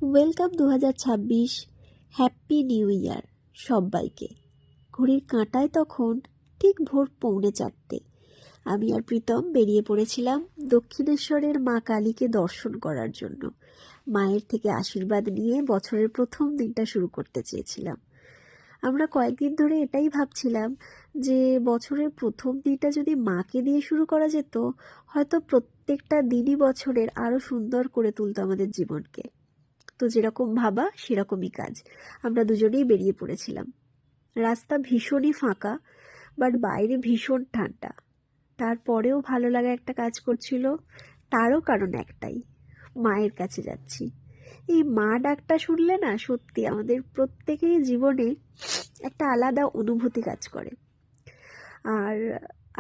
Welcome 2026। Happy new year সবাইকে। ঘড়ির কাঁটায় তখন ঠিক ভোর 3:45। আমি আর প্রীতম বেরিয়ে পড়েছিলাম দক্ষিণেশ্বরের মা কালীকে দর্শন করার জন্য। মায়ের থেকে আশীর্বাদ নিয়ে বছরের প্রথম দিনটা শুরু করতে চেয়েছিলাম। আমরা কয়েকদিন ধরে এটাই ভাবছিলাম যে বছরের প্রথম দিনটা যদি মাকে দিয়ে শুরু করা যেত, হয়তো প্রত্যেকটা দিনই বছরের আরও সুন্দর করে তুলতো আমাদের জীবনকে। তো যেরকম ভাবা সেরকমই কাজ। আমরা দুজনেই বেরিয়ে পড়েছিলাম। রাস্তা ভীষণই ফাঁকা, বাট বাইরে ভীষণ ঠান্ডা। তারপরেও ভালো লাগা একটা কাজ করছিল। তারও কারণ একটাই, মায়ের কাছে যাচ্ছি। এই মা ডাকটা শুনলে না, সত্যি আমাদের প্রত্যেকেরই জীবনে একটা আলাদা অনুভূতি কাজ করে। আর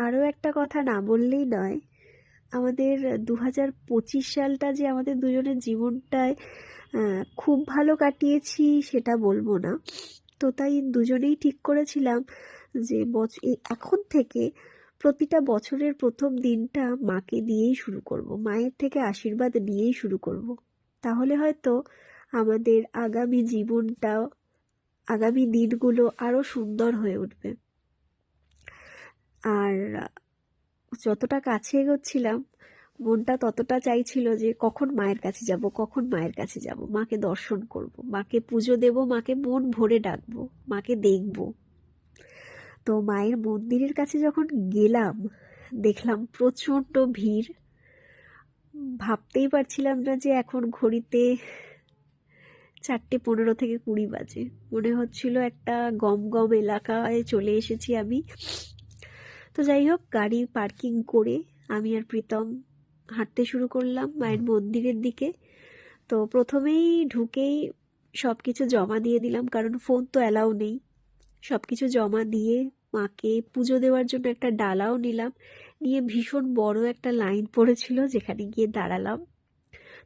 আরও একটা কথা না বললেই নয়, আমাদের 2025 সালটা যে আমাদের দুজনের জীবনটায় খুব ভালো কাটিয়েছি সেটা বলবো না। তো তাই দুজনেই ঠিক করেছিলাম যে এখন থেকে প্রতিটা বছরের প্রথম দিনটা মাকে দিয়েই শুরু করব, মায়ের থেকে আশীর্বাদ নিয়েই শুরু করব। তাহলে হয়তো আমাদের আগামী জীবনটা, আগামী দিনগুলো আরও সুন্দর হয়ে উঠবে। আর যতটা কাছে এগোচ্ছিলাম, মনটা ততটা চাইছিল যে কখন মায়ের কাছে যাব, কখন মায়ের কাছে যাব, মাকে দর্শন করব, মাকে পুজো দেব, মাকে মন ভরে ডাকবো, মাকে দেখব। তো মায়ের মন্দিরের কাছে যখন গেলাম, দেখলাম প্রচণ্ড ভিড়। ভাবতেই পারছিলাম না যে এখন ঘড়িতে 4:15 থেকে 20 বাজে। মনে হচ্ছিল একটা গম গম এলাকায় চলে এসেছি আমি। তো যাই হোক, গাড়ি পার্কিং করে আমি আর প্রীতম হাঁটতে শুরু করলাম মায়ের মন্দিরের দিকে। তো প্রথমেই ঢুকেই সব কিছু জমা দিয়ে দিলাম, কারণ ফোন তো অ্যালাউ নেই। সব কিছু জমা দিয়ে মাকে পুজো দেওয়ার জন্য একটা ডালাও নিলাম, নিয়ে ভীষণ বড় একটা লাইন পড়েছিল যেখানে গিয়ে দাঁড়ালাম।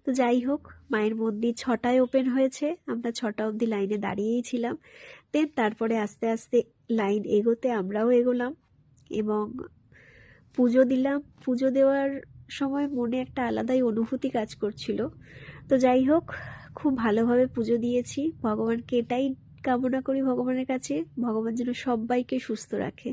তো যাই হোক, মায়ের মন্দির 6টায় ওপেন হয়েছে, আমরা 6টা অবধি লাইনে দাঁড়িয়েই ছিলাম। দেন তারপরে আস্তে আস্তে লাইন এগোতে আমরাও এগোলাম এবং পুজো দিলাম। পুজো দেওয়ার সময় মনে একটা আলাদাই অনুভূতি কাজ করছিল। তো যাই হোক, খুব ভালোভাবে পুজো দিয়েছি। ভগবানকে এটাই কামনা করি ভগবানের কাছে, ভগবান যেন সবাইকে সুস্থ রাখে।